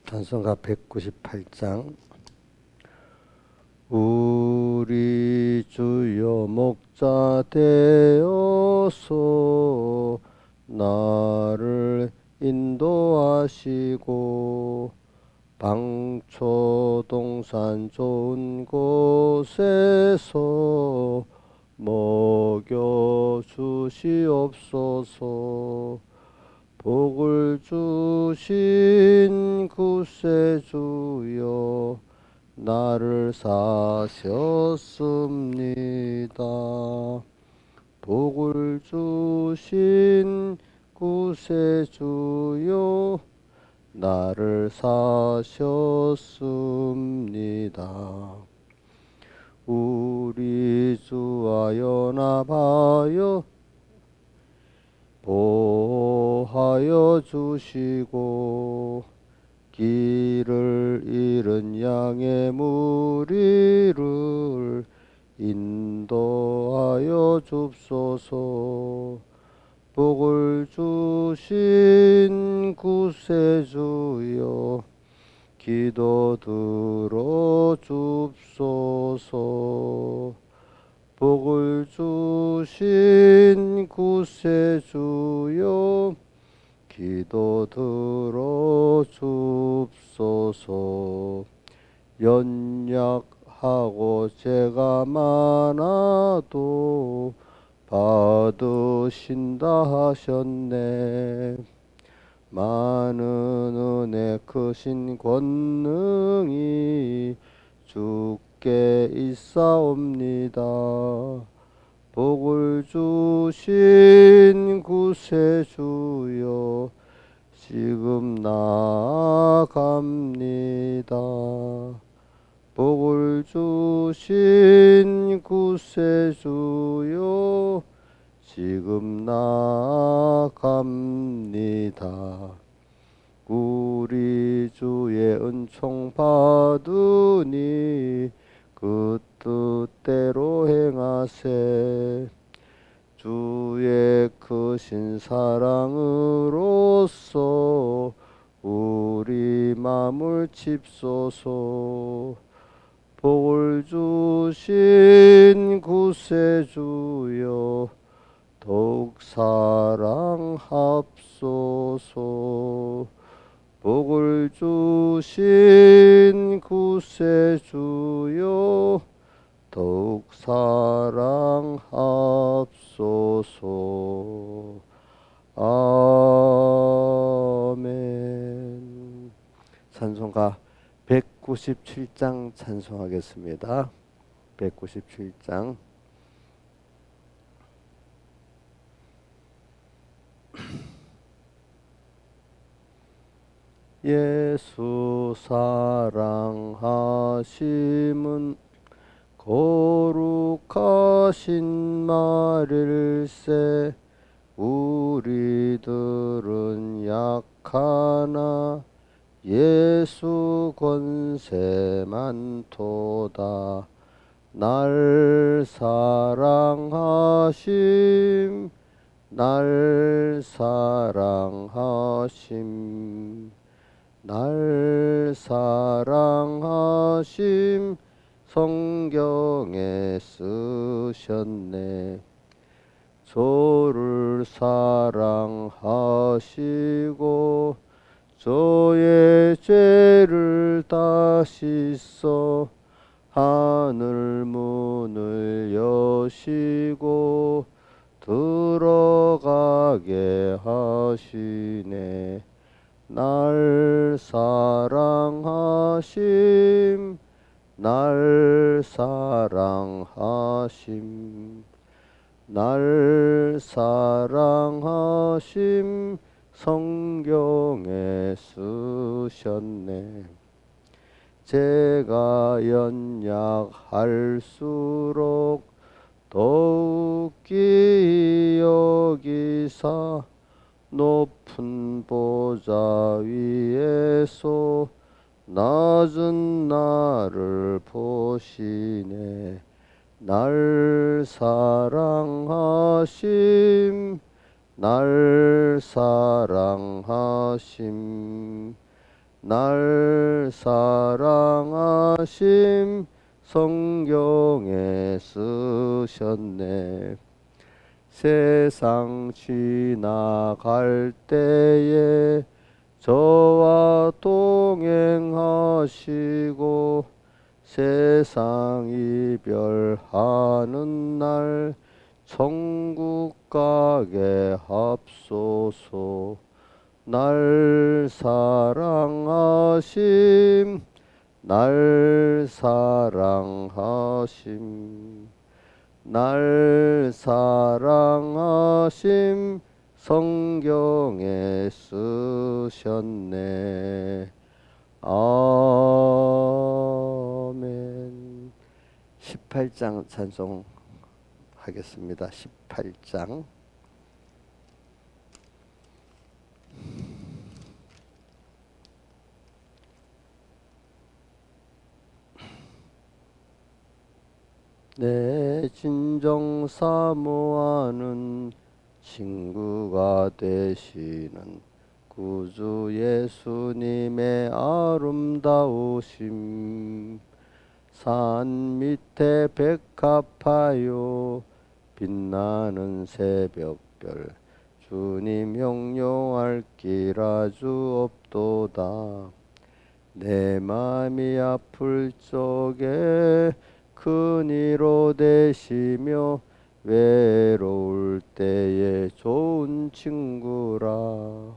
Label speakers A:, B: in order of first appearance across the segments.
A: 찬송가 198장. 우리 주여 목자 되어서 나를 인도하시고 방초동산 좋은 곳에서 먹여 주시옵소서. 복을 주신 구세주여 나를 사셨습니다. 복을 주신 구세주여 나를 사셨습니다. 우리 주와 연합하여 보호하여 주시고 길을 잃은 양의 무리를 인도하여 줍소서. 복을 주신 구세주여 기도 들어 줍소서. 복을 주신 구세주여 기도 들어 줍소서. 연약하고 죄가 많아도 받으신다 하셨네. 많은 은혜 크신 권능이 주께 있사옵니다. 복을 주신 구세주여 지금 나아갑니다. 복을 주신 구세주여 지금 나아갑니다. 우리 주의 은총 받으니 그 뜻대로 행하세. 주의 크신 사랑으로서 우리 마음을 칩소서. 복을 주신 구세주여 더욱 사랑합소서. 복을 주신 구세주여 더욱 사랑합소서. 아멘. 찬송가 197장 찬송하겠습니다. 197장. 예수 사랑하심은 거룩하신 말일세. 우리들은 약하나 예수 권세만 토다. 날 사랑하심 날 사랑하심 날 사랑하심 성경에 쓰셨네. 저를 사랑하시고 저의 죄를 다 씻어 하늘 문을 여시고 들어가게 하시네. 날 사랑하심 날 사랑하심 날 사랑하심 성경에 쓰셨네. 제가 연약할수록 더욱 귀히 여기사 높은 보좌 위에서 낮은 나를 보시네. 날 사랑하심 날 사랑하심 날 사랑하심 성경에 쓰셨네. 세상 지나갈 때에 저와 동행하시고 세상 이별하는 날 천국 가게 합소서. 날 사랑하심 날 사랑하심 날 사랑하심 성경에 쓰셨네. 아멘. 18장 찬송하겠습니다. 18장. 내 진정 사모하는 친구가 되시는 구주 예수님의 아름다우심. 산 밑에 백합하여 빛나는 새벽별 주님 형용할 길 아주 없도다. 내 맘이 아플 적에 큰 위로 되시며 외로울 때에 좋은 친구라.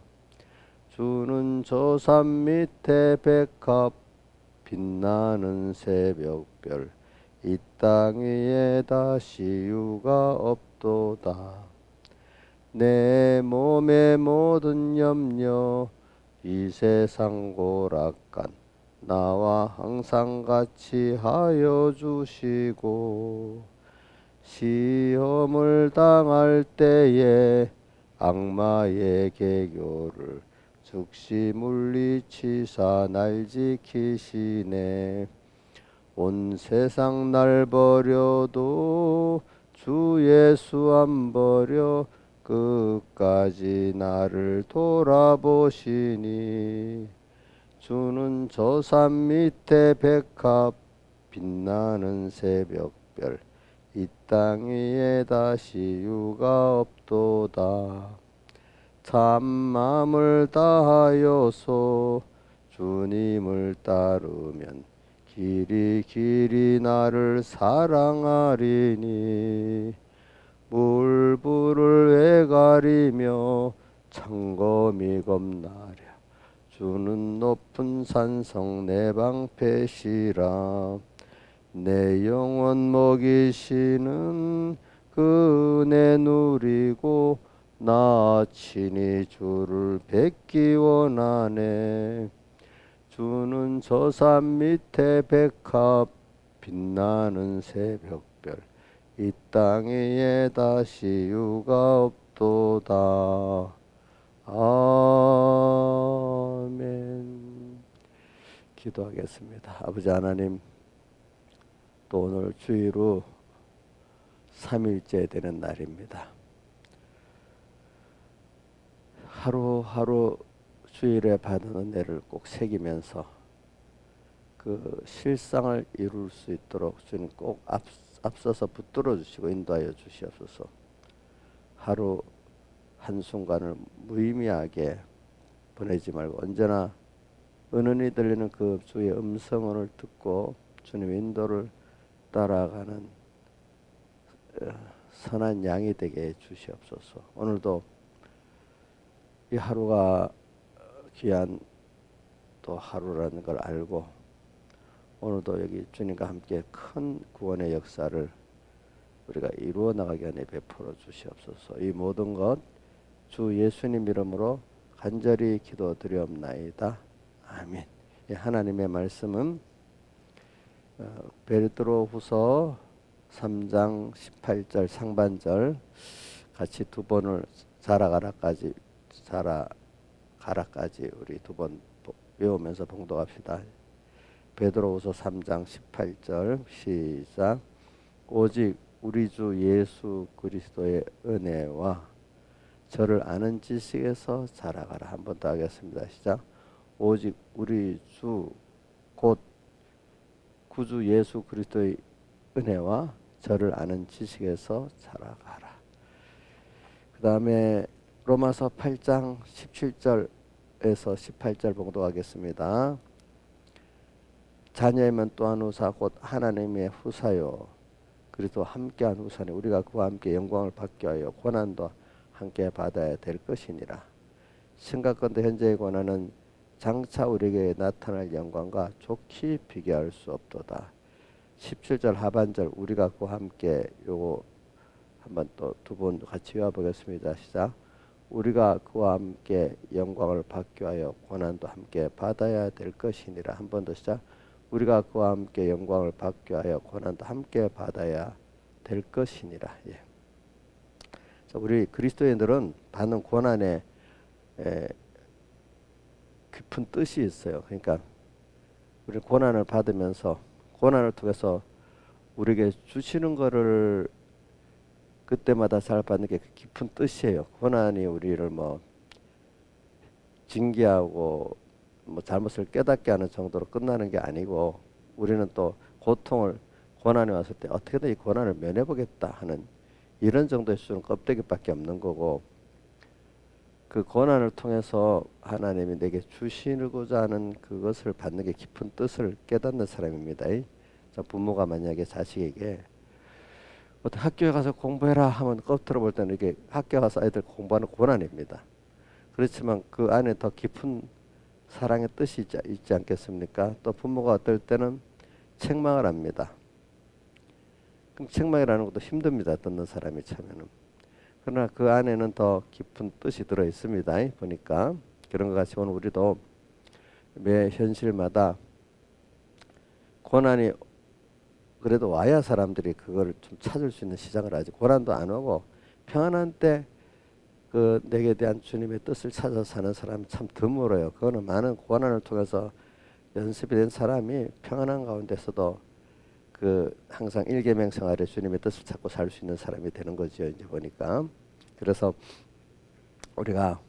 A: 주는 저 산 밑에 백합 빛나는 새벽별 이 땅 위에 다시 유가 없도다. 내 몸의 모든 염려 이 세상 고락간 나와 항상 같이 하여 주시고 시험을 당할 때에 악마의 계교를 즉시 물리치사 날 지키시네. 온 세상 날 버려도 주 예수 안 버려 끝까지 나를 돌아보시니. 주는 저 산 밑에 백합 빛나는 새벽별 이 땅 위에 다시 유가 없도다. 참 마음을 다하여서 주님을 따르면 길이 길이 나를 사랑하리니. 물불을 왜 가리며 창검이 겁나랴. 주는 높은 산성 내 방패시라. 내 영혼 먹이시는 그 은혜 누리고 나 친히 주를 뵙기 원하네. 주는 저 산 밑에 백합 빛나는 새벽별 이 땅 위에 다시 유가 없도다. 아멘. 기도하겠습니다. 아버지 하나님, 또 오늘 주일로 3일째 되는 날입니다. 하루하루 주일에 받은 은혜를 꼭 새기면서 그 실상을 이룰 수 있도록 주님 꼭 앞서서 붙들어 주시고 인도하여 주시옵소서. 하루 한순간을 무의미하게 보내지 말고 언제나 은은히 들리는 그 주의 음성을 듣고 주님의 인도를 따라가는 선한 양이 되게 해 주시옵소서. 오늘도 이 하루가 귀한 또 하루라는 걸 알고 오늘도 여기 주님과 함께 큰 구원의 역사를 우리가 이루어 나가게 하여 베풀어 주시옵소서. 이 모든 것 주 예수님 이름으로 간절히 기도드리옵나이다. 아멘. 하나님의 말씀은 베드로후서 3장 18절 상반절 같이 두 번을 자라가라까지 우리 두 번 외우면서 봉독합시다. 베드로후서 3장 18절 시작. 오직 우리 주 예수 그리스도의 은혜와 저를 아는 지식에서 자라가라. 한 번 더 하겠습니다. 시작. 오직 우리 주 곧 구주 예수 그리스도의 은혜와 저를 아는 지식에서 자라가라. 그 다음에 로마서 8장 17절에서 18절 봉독하겠습니다. 자녀이면 또한 후사 곧 하나님의 후사요 그리스도 함께한 후사니 우리가 그와 함께 영광을 받게 하여 고난도 함께 받아야 될 것이니라. 심각한데 현재의 고난은 장차 우리에게 나타날 영광과 좋게 비교할 수 없도다. 17절 하반절 우리가 그와 함께 요거 한번 또 두 번 같이 외워보겠습니다. 시작. 우리가 그와 함께 영광을 받게 하여 고난도 함께 받아야 될 것이니라. 한 번 더 시작. 우리가 그와 함께 영광을 받게 하여 고난도 함께 받아야 될 것이니라. 예. 자, 우리 그리스도인들은 받는 고난에 깊은 뜻이 있어요. 그러니까 우리 고난을 받으면서 고난을 통해서 우리에게 주시는 거를 그때마다 잘 받는 게 깊은 뜻이에요. 고난이 우리를 뭐 징계하고 뭐 잘못을 깨닫게 하는 정도로 끝나는 게 아니고 우리는 또 고난이 왔을 때 어떻게든 이 고난을 면해보겠다 하는 이런 정도의 수준은 껍데기밖에 없는 거고 그 고난을 통해서 하나님이 내게 주시고자 하는 그것을 받는 게 깊은 뜻을 깨닫는 사람입니다. 자, 부모가 만약에 자식에게 어떤 학교에 가서 공부해라 하면 겉으로 볼 때는 이게 학교 가서 아이들 공부하는 고난입니다. 그렇지만 그 안에 더 깊은 사랑의 뜻이 있지 않겠습니까? 또 부모가 어떨 때는 책망을 합니다. 그럼 책망이라는 것도 힘듭니다. 듣는 사람이 참여는. 그러나 그 안에는 더 깊은 뜻이 들어 있습니다. 보니까 그런 것 같이 오늘 우리도 매 현실마다 고난이 그래도 와야 사람들이 그걸 좀 찾을 수 있는 시작을 하지. 고난도 안 오고 평안한 때 그 내게 대한 주님의 뜻을 찾아 사는 사람이 참 드물어요. 그거는 많은 고난을 통해서 연습이 된 사람이 평안한 가운데서도 그 항상 일계명 생활에 주님의 뜻을 찾고 살 수 있는 사람이 되는 거죠. 이제 보니까. 그래서 우리가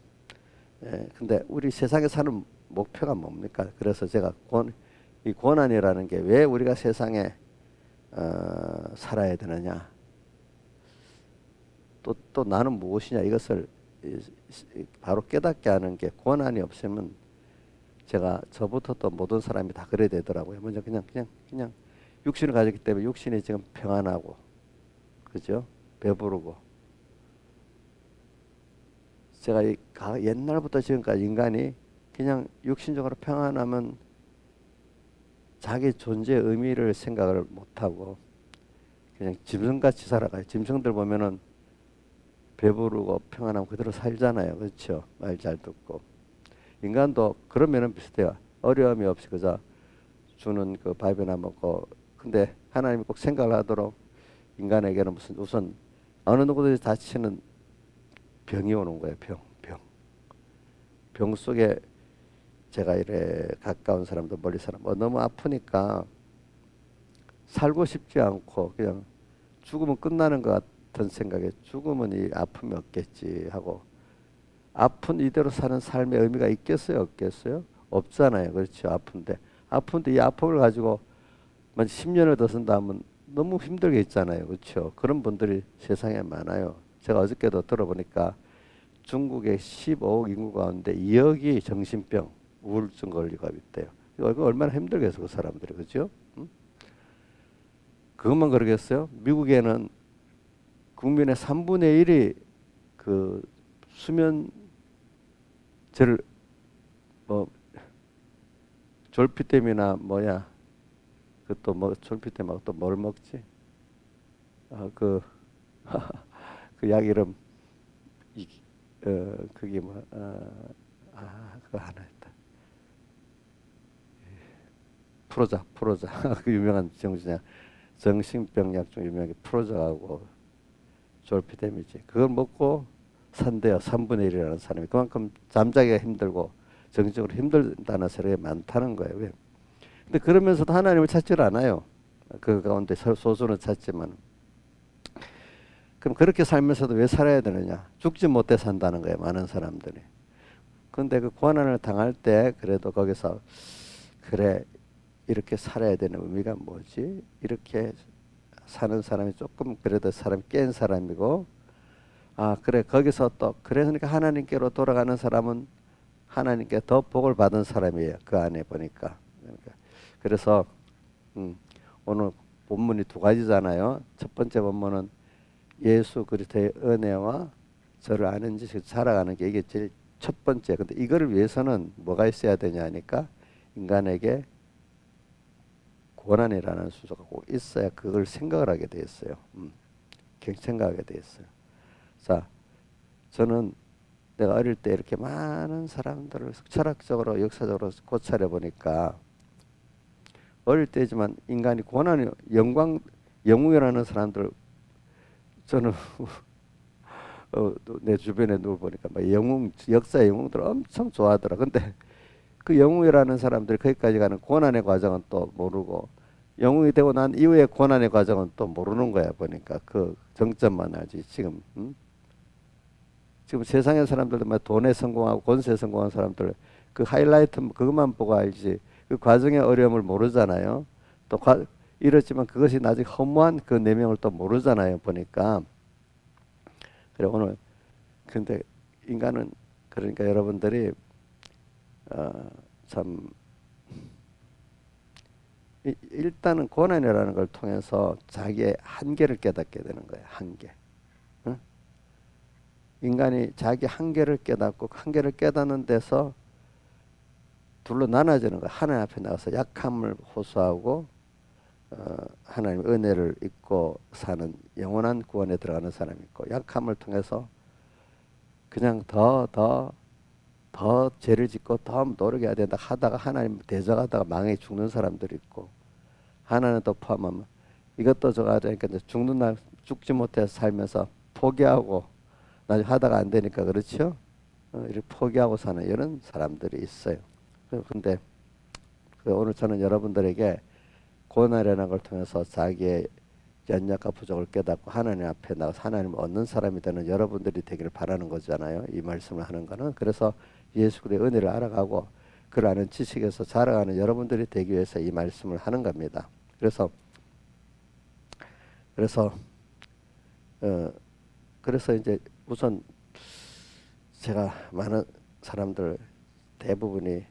A: 근데 우리 세상에 사는 목표가 뭡니까? 그래서 제가 이 고난이라는 게 왜 우리가 세상에 살아야 되느냐? 또 나는 무엇이냐? 이것을 바로 깨닫게 하는 게 고난이 없으면 제가 저부터 또 모든 사람이 다 그래야 되더라고요. 먼저 그냥 육신을 가졌기 때문에 육신이 지금 평안하고, 그죠? 배부르고. 제가 옛날부터 지금까지 인간이 그냥 육신적으로 평안하면 자기 존재의 의미를 생각을 못하고 그냥 짐승같이 살아가요. 짐승들 보면은 배부르고 평안하면 그대로 살잖아요. 그렇죠? 말 잘 듣고. 인간도 그런 면은 비슷해요. 어려움이 없이 그저 주는 그 밥이나 먹고. 근데 하나님이 꼭 생각을 하도록 인간에게는 우선 어느 누구든지 다치는 병이 오는 거예요. 병 속에 제가 이래 가까운 사람도 멀리 사람 너무 아프니까 살고 싶지 않고 그냥 죽으면 끝나는 것 같은 생각에 죽으면 이 아픔이 없겠지 하고 아픈 이대로 사는 삶의 의미가 있겠어요? 없겠어요? 없잖아요. 그렇죠? 아픈데 이 아픔을 가지고 10년을 더 쓴다 하면 너무 힘들게 있잖아요. 그렇죠? 그런 분들이 세상에 많아요. 제가 어저께도 들어보니까 중국의 15억 인구 가운데 2억이 정신병, 우울증 걸리고 있대요. 이거 얼마나 힘들겠어, 그 사람들이. 그죠? 응? 그것만 그러겠어요? 미국에는 국민의 3분의 1이 그 수면제를 졸피뎀이나 그또 뭐 졸피뎀하고 또 뭘 먹지? 그 약 이름 그게 그거 하나 있다. 프로자 그 유명한 정신병약 중 유명한 게 프로자하고 졸피뎀이지. 그걸 먹고 산대요. 3분의 1이라는 사람이. 그만큼 잠자기가 힘들고 정신적으로 힘들다는 사람이 많다는 거예요. 왜? 근데 그러면서도 하나님을 찾지를 않아요. 그 가운데 소수는 찾지만. 그럼 그렇게 살면서도 왜 살아야 되느냐? 죽지 못해 산다는 거예요. 많은 사람들이. 근데 그 고난을 당할 때 그래도 거기서 그래 이렇게 살아야 되는 의미가 뭐지? 이렇게 사는 사람이 조금 그래도 사람 깬 사람이고, 아 그래 거기서 또 그래 그러니까 하나님께로 돌아가는 사람은 하나님께 더 복을 받은 사람이에요. 그 안에 보니까. 그러니까 그래서 오늘 본문이 두 가지잖아요. 첫 번째 본문은 예수 그리스도의 은혜와 저를 아는 지식 살아가는 게 이게 제일 첫 번째. 근데 이거를 위해서는 뭐가 있어야 되냐 하니까 인간에게 고난이라는 순서가 꼭 있어야 그걸 생각을 하게 돼 있어요. 생각하게 돼 있어요. 자, 저는 내가 어릴 때 이렇게 많은 사람들을 철학적으로 역사적으로 고찰해 보니까 어릴 때지만 인간이 고난이 영웅이라는 사람들 저는 내 주변에 누구 보니까 막 역사의 영웅들 엄청 좋아하더라. 근데 그 영웅이라는 사람들이 거기까지 가는 고난의 과정은 또 모르고 영웅이 되고 난 이후의 고난의 과정은 또 모르는 거야. 보니까 그 정점만 알지. 지금 세상의 사람들도 막 돈에 성공하고 권세에 성공한 사람들 그 하이라이트 그것만 보고 알지 그 과정의 어려움을 모르잖아요. 또 이렇지만 그것이 나중에 허무한 그 내용을 또 모르잖아요. 보니까 그래 오늘 근데 인간은 그러니까 여러분들이 참 일단은 고난이라는 걸 통해서 자기의 한계를 깨닫게 되는 거예요. 한계. 응? 인간이 자기 한계를 깨닫고 한계를 깨닫는 데서 둘로 나눠지는 거예요. 하나님 앞에 나가서 약함을 호소하고 하나님의 은혜를 잊고 사는 영원한 구원에 들어가는 사람이 있고 약함을 통해서 그냥 더 죄를 짓고 더 노력해야 된다 하다가 하나님 대적하다가 망해 죽는 사람들이 있고 하나는 또 포함하면 이것도 저거 하자니까 이제 죽는 날 죽지 못해서 살면서 포기하고 나중에 하다가 안 되니까 그렇죠? 이렇게 포기하고 사는 이런 사람들이 있어요. 근데 오늘 저는 여러분들에게 고난이라는 걸 통해서 자기의 연약과 부족을 깨닫고 하나님 앞에 나가서 하나님을 얻는 사람이 되는 여러분들이 되기를 바라는 거잖아요. 이 말씀을 하는 거는. 그래서 예수 그리스도의 은혜를 알아가고 그를 아는 지식에서 자라가는 여러분들이 되기 위해서 이 말씀을 하는 겁니다. 그래서 이제 우선 제가 많은 사람들 대부분이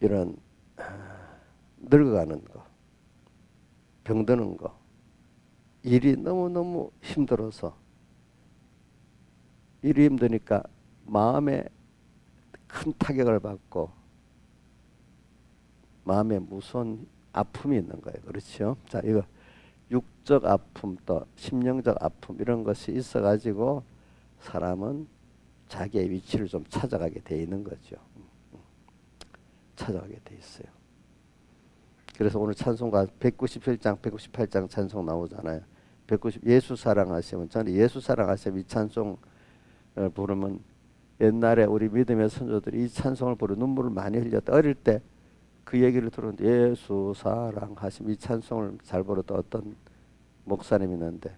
A: 이런 늙어가는 거, 병드는 거, 일이 너무너무 힘들어서 일이 힘드니까 마음에 큰 타격을 받고 마음에 무서운 아픔이 있는 거예요. 그렇죠? 자, 이거 육적 아픔 또 심령적 아픔 이런 것이 있어가지고 사람은 자기의 위치를 좀 찾아가게 돼 있는 거죠. 찾아가게 돼 있어요. 그래서 오늘 찬송가 197장, 198장 찬송 나오잖아요. 예수 사랑하시면 저는 예수 사랑하시면 이 찬송을 부르면 옛날에 우리 믿음의 선조들이 이 찬송을 부르 눈물을 많이 흘렸다. 어릴 때 그 얘기를 들었는데 예수 사랑하시면 이 찬송을 잘 부르던 어떤 목사님이 있는데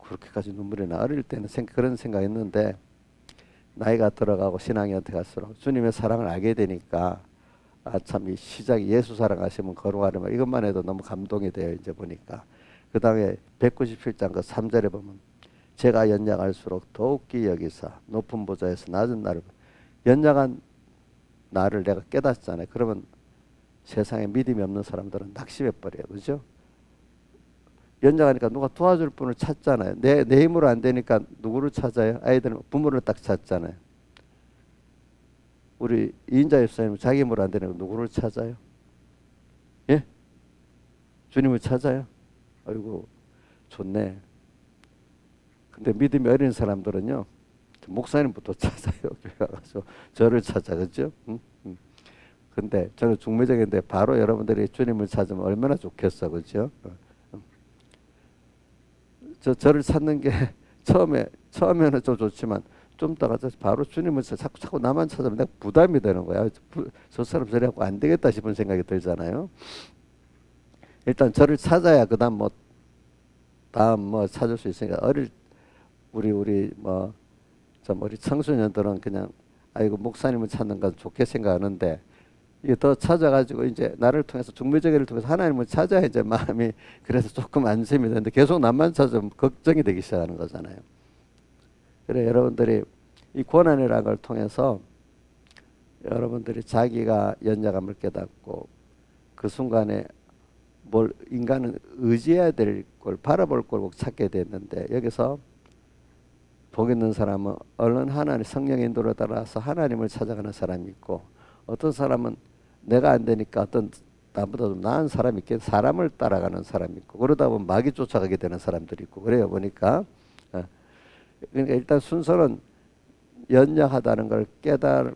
A: 그렇게까지 눈물이 나. 어릴 때는 그런 생각했는데 나이가 들어가고 신앙이 어떻게 갈수록 주님의 사랑을 알게 되니까 참 이 시작이 예수 사랑하시면 거룩하려면 이것만 해도 너무 감동이 돼요. 이제 보니까 그 다음에 197장 그 3절에 보면 제가 연약할수록 더욱이 여기사 높은 보좌에서 낮은 나를 연약한 나를 내가 깨닫잖아요. 그러면 세상에 믿음이 없는 사람들은 낙심해 버려요. 그죠? 연약하니까 누가 도와줄 분을 찾잖아요. 내 힘으로 안 되니까 누구를 찾아요? 아이들은 부모를 딱 찾잖아요. 우리 이인자 집사님은 자기 힘으로 안 되니까 누구를 찾아요? 예? 주님을 찾아요? 아이고 좋네. 근데 믿음이 어린 사람들은요 목사님부터 찾아요. 그래가지고 저를 찾아. 그죠? 근데 저는 중매적인데 바로 여러분들이 주님을 찾으면 얼마나 좋겠어. 그죠? 저를 찾는 게 처음에는 좀 좋지만 좀 있다가 바로 주님을 자꾸 나만 찾으면 내가 부담이 되는 거야. 저 사람 저리 하고 안 되겠다 싶은 생각이 들잖아요. 일단 저를 찾아야 그다음 다음 찾을 수 있으니까 우리 좀 우리 청소년들은 그냥 아이고 목사님을 찾는 건 좋게 생각하는데 이게 더 찾아가지고 이제 나를 통해서 중매제기를 통해서 하나님을 찾아야 이제 마음이 그래서 조금 안심이 되는데 계속 남만 찾으면 걱정이 되기 시작하는 거잖아요. 그래 여러분들이 이 고난이라는 걸 통해서 여러분들이 자기가 연약함을 깨닫고 그 순간에 뭘 인간은 의지해야 될 걸 바라볼 걸 꼭 찾게 됐는데 여기서 복 있는 사람은 얼른 하나님 성령의 인도를 따라서 하나님을 찾아가는 사람이 있고 어떤 사람은 내가 안 되니까 어떤 나보다 좀 나은 사람이 있겠 사람을 따라가는 사람이 있고 그러다 보면 마귀 쫓아가게 되는 사람들이 있고 그래요 보니까 그러니까 일단 순서는 연약하다는 걸 깨달은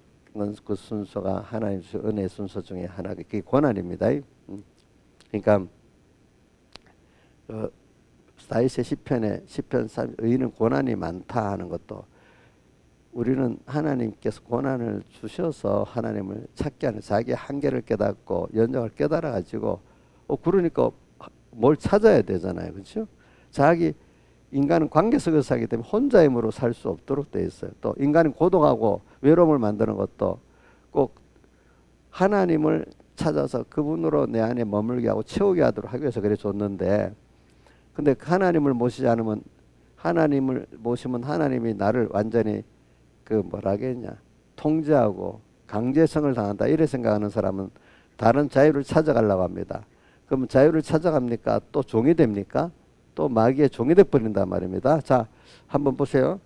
A: 그 순서가 하나님 은혜의 순서 중에 하나가 그게 고난입니다. 그러니까 다윗의 시편 3 의인은 고난이 많다 하는 것도 우리는 하나님께서 고난을 주셔서 하나님을 찾게 하는 자기의 한계를 깨닫고 연약을 깨달아 가지고 그러니까 뭘 찾아야 되잖아요. 그렇죠? 자기 인간은 관계 속에서 살기 때문에 혼자 힘으로 살 수 없도록 되어 있어요. 또 인간은 고독하고 외로움을 만드는 것도 꼭 하나님을 찾아서 그분으로 내 안에 머물게 하고 채우게 하도록 하기 위해서 그래 줬는데 근데 하나님을 모시지 않으면 하나님을 모시면 하나님이 나를 완전히 그 뭐라 하겠냐 통제하고 강제성을 당한다 이래 생각하는 사람은 다른 자유를 찾아가려고 합니다. 그러면 자유를 찾아갑니까? 또 종이 됩니까? 또 마귀의 종이 돼버린단 말입니다. 자 한번 보세요.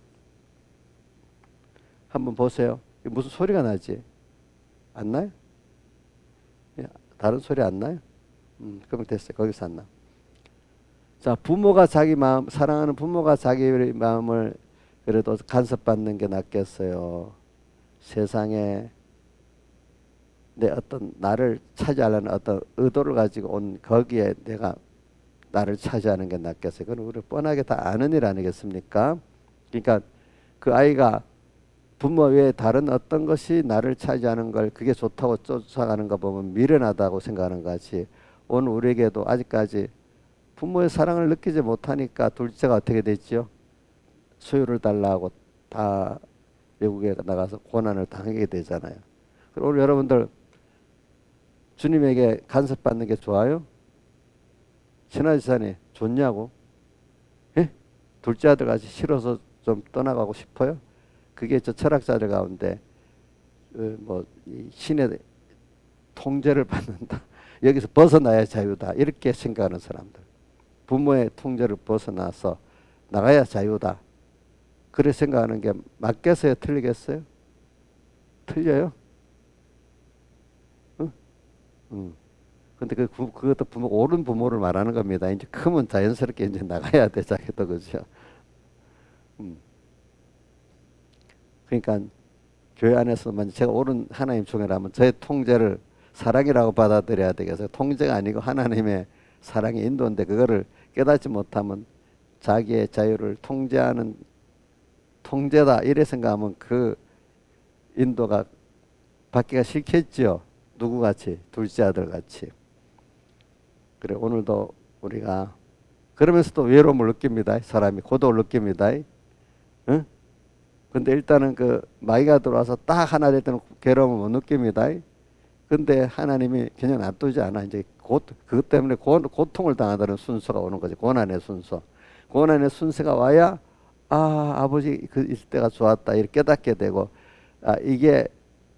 A: 한번 보세요. 무슨 소리가 나지? 안 나요? 다른 소리 안 나요? 그럼 됐어요. 거기서 안 나. 자 부모가 자기 마음 사랑하는 부모가 자기 마음을 그래도 간섭받는 게 낫겠어요. 세상에 내 어떤 나를 차지하려는 어떤 의도를 가지고 온 거기에 내가 나를 차지하는 게 낫겠어요. 그건 우리 뻔하게 다 아는 일 아니겠습니까? 그러니까 그 아이가 부모 외에 다른 어떤 것이 나를 차지하는 걸 그게 좋다고 쫓아가는 거 보면 미련하다고 생각하는 것 같이 오늘 우리에게도 아직까지 부모의 사랑을 느끼지 못하니까 둘째가 어떻게 됐죠? 수유를 달라고 다 외국에 나가서 고난을 당하게 되잖아요. 그리고 오늘 여러분들 주님에게 간섭받는 게 좋아요? 신하지산이 좋냐고? 예? 둘째 아들 같이 싫어서 좀 떠나가고 싶어요? 그게 저 철학자들 가운데 뭐 신의 통제를 받는다. 여기서 벗어나야 자유다. 이렇게 생각하는 사람들. 부모의 통제를 벗어나서 나가야 자유다. 그래 생각하는 게 맞겠어요? 틀리겠어요? 틀려요? 근데 그것도 옳은 부모를 말하는 겁니다. 이제 크면 자연스럽게 이제 나가야 돼, 자기도. 그죠? 그러니까 교회 안에서만 제가 옳은 하나님 종이라면 저의 통제를 사랑이라고 받아들여야 되겠어요. 통제가 아니고 하나님의 사랑의 인도인데 그거를 깨닫지 못하면 자기의 자유를 통제하는 통제다 이래 생각하면 그 인도가 받기가 싫겠죠. 누구같이? 둘째 아들같이. 그래 오늘도 우리가 그러면서도 외로움을 느낍니다. 사람이 고독을 느낍니다. 응? 근데 일단은 그 마귀가 들어와서 딱 하나 될 때는 괴로움을 못 느낍니다. 근데 하나님이 그냥 놔두지 않아. 이제 그것 때문에 고통을 당하다는 순서가 오는 거지. 고난의 순서. 고난의 순서가 와야 아버지 그 있을 때가 좋았다 이렇게 깨닫게 되고 이게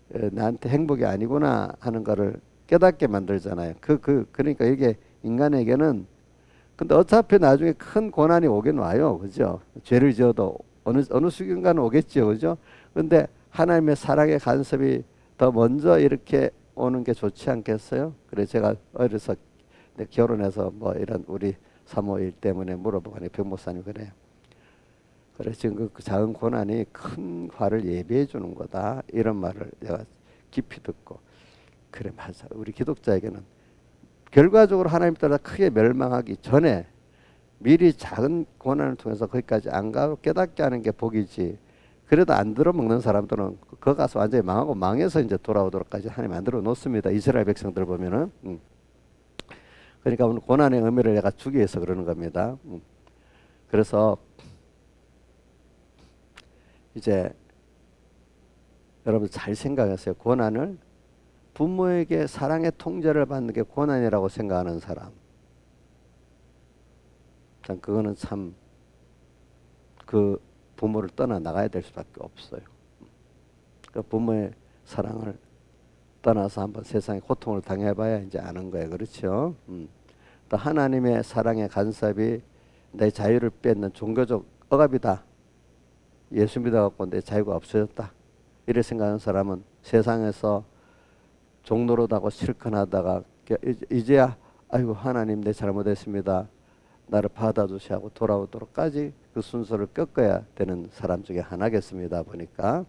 A: 나한테 행복이 아니구나 하는 거를 깨닫게 만들잖아요. 그러니까 이게 인간에게는 근데 어차피 나중에 큰 고난이 오긴 와요. 그죠? 죄를 지어도 어느 순간은 오겠죠. 그죠? 근데 하나님의 사랑의 간섭이 더 먼저 이렇게 오는 게 좋지 않겠어요? 그래 제가 어려서 결혼해서 뭐 이런 우리 사모일 때문에 물어보니 병목사님 그래요. 그래 지금 그 작은 고난이 큰 화를 예비해 주는 거다. 이런 말을 내가 깊이 듣고 그래 맞아. 우리 기독자에게는 결과적으로 하나님 따라 크게 멸망하기 전에 미리 작은 고난을 통해서 거기까지 안 가고 깨닫게 하는 게 복이지. 그래도 안 들어먹는 사람들은 거 가서 완전히 망하고 망해서 이제 돌아오도록까지 하나님 만들어 놓습니다. 이스라엘 백성들 보면은. 그러니까 오늘 고난의 의미를 내가 주기 위해서 그러는 겁니다. 그래서 이제 여러분 잘 생각하세요. 고난을 부모에게 사랑의 통제를 받는 게 고난이라고 생각하는 사람. 참 그거는 참 그 부모를 떠나 나가야 될 수밖에 없어요. 그 부모의 사랑을 떠나서 한번 세상의 고통을 당해봐야 이제 아는 거예요. 그렇죠? 또 하나님의 사랑의 간섭이 내 자유를 뺏는 종교적 억압이다. 예수 믿어갖고 내 자유가 없어졌다. 이렇게 생각하는 사람은 세상에서 종노릇하고 실컷하다가 이제야 아이고 하나님 내 잘못했습니다. 나를 받아주시고 돌아오도록까지 그 순서를 꺾어야 되는 사람 중에 하나겠습니다. 보니까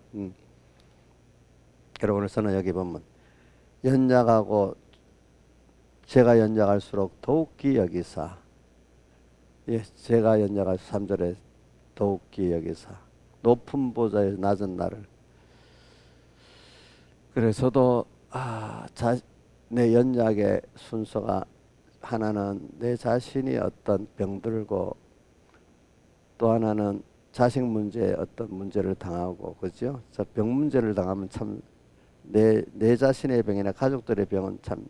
A: 여러분 오늘서는 여기 보면 연약하고 제가 연약할수록 더욱기 여기사 예, 제가 연약할 3절에 더욱기 여기사 높은 보좌에 낮은 나를 그래서도 내 연약의 순서가 하나는 내 자신이 어떤 병들고 또 하나는 자식 문제에 어떤 문제를 당하고 그죠? 병 문제를 당하면 참 내 자신의 병이나 가족들의 병은 참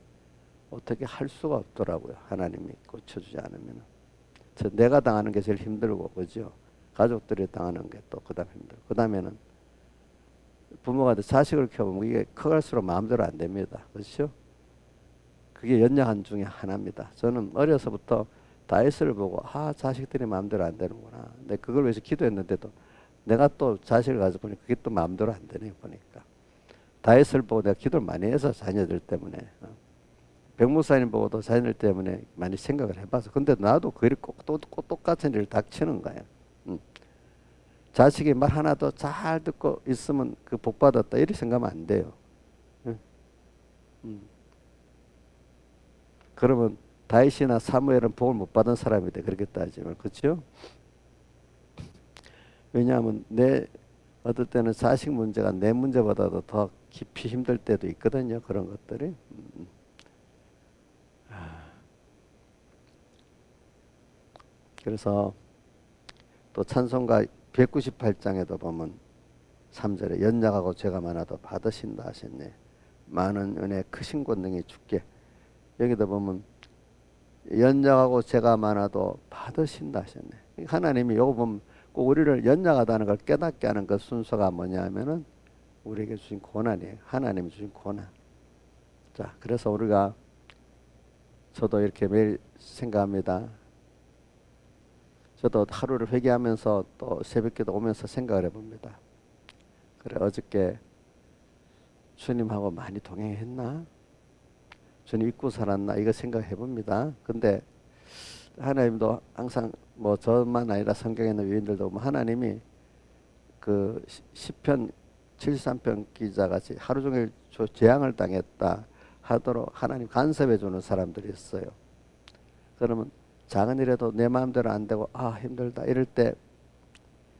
A: 어떻게 할 수가 없더라고요. 하나님이 고쳐주지 않으면. 내가 당하는 게 제일 힘들고 그죠? 가족들이 당하는 게 또 그다음 힘들고 그다음에는 부모가 자식을 키워보면 이게 커갈수록 마음대로 안 됩니다. 그렇죠? 그게 연약한 중에 하나입니다. 저는 어려서부터 다윗을 보고 자식들이 마음대로 안 되는구나. 근데 그걸 위해서 기도했는데도 내가 또 자식을 가지고 보니까 그게 또 마음대로 안 되네 보니까. 다윗을 보고 내가 기도를 많이 해서 자녀들 때문에 백목사님 보고도 자녀들 때문에 많이 생각을 해봐서 근데 나도 그 일이 꼭 똑같은 일을 닥치는 거야. 자식이 말 하나도 잘 듣고 있으면 그 복 받았다 이렇게 생각하면 안 돼요. 그러면 다윗이나 사무엘은 복을 못 받은 사람이 돼 그렇게 따지면 그렇죠? 왜냐하면 어떨 때는 자식 문제가 내 문제보다도 더 깊이 힘들 때도 있거든요. 그런 것들이. 그래서 또 찬송가 198장에도 보면 3절에 연약하고 죄가 많아도 받으신다 하셨네. 많은 은혜 크신 권능이 주께. 여기도 보면 연약하고 죄가 많아도 받으신다 하셨네. 하나님이 요거 보면 꼭 우리를 연약하다는 걸 깨닫게 하는 그 순서가 뭐냐면은 우리에게 주신 고난이에요. 하나님이 주신 고난. 자, 그래서 우리가 저도 이렇게 매일 생각합니다. 저도 하루를 회개하면서 또 새벽기도 오면서 생각을 해봅니다. 그래 어저께 주님하고 많이 동행했나? 주님 잊고 살았나? 이거 생각해 봅니다. 근데 하나님도 항상 뭐 저만 아니라 성경에 있는 위인들도 보면 하나님이 그 시편 73편 기자같이 하루 종일 재앙을 당했다 하도록 하나님 간섭해 주는 사람들이 있어요. 그러면 작은 일에도 내 마음대로 안 되고 힘들다 이럴 때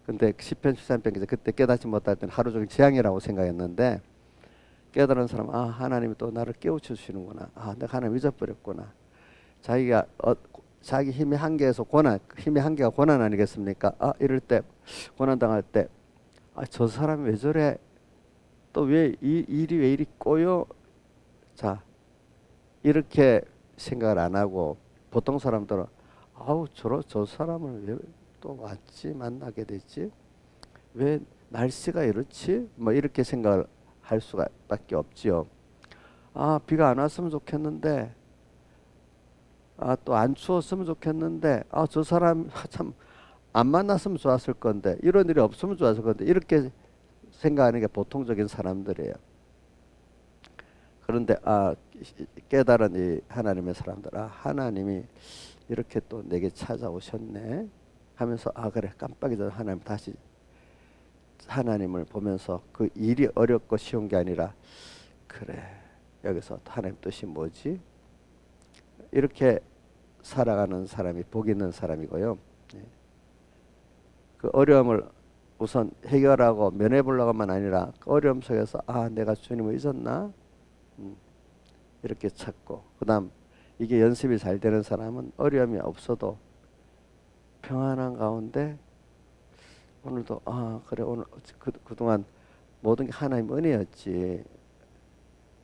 A: 근데 시편 73편 기자 그때 깨닫지 못할 때는 하루 종일 재앙이라고 생각했는데 깨달은 사람 하나님이 또 나를 깨우쳐 주시는구나. 내가 하나님 잊어버렸구나. 자기가 자기 힘의 한계에서 힘의 한계가 고난 아니겠습니까? 이럴 때 고난 당할 때 저 사람이 왜 저래? 또 왜 일이 왜 이리 꼬여? 자 이렇게 생각을 안 하고 보통 사람들은 저 사람을 왜 또 왔지 만나게 됐지? 왜 날씨가 이렇지? 뭐 이렇게 생각을 할 수가 밖에 없지요. 비가 안 왔으면 좋겠는데 또 안 추웠으면 좋겠는데 저 사람 참 안 만났으면 좋았을 건데 이런 일이 없으면 좋았을 건데 이렇게 생각하는 게 보통적인 사람들이에요. 그런데 깨달은 이 하나님의 사람들 하나님이 이렇게 또 내게 찾아오셨네 하면서 그래 깜빡 잊어 하나님 다시 하나님을 보면서 그 일이 어렵고 쉬운 게 아니라 그래 여기서 하나님 뜻이 뭐지? 이렇게 살아가는 사람이 복 있는 사람이고요. 그 어려움을 우선 해결하고 면해보려고만 아니라 그 어려움 속에서 내가 주님을 잊었나? 이렇게 찾고 그 다음 이게 연습이 잘 되는 사람은 어려움이 없어도 평안한 가운데 오늘도 그래 오늘 그동안 모든 게 하나님 은혜였지.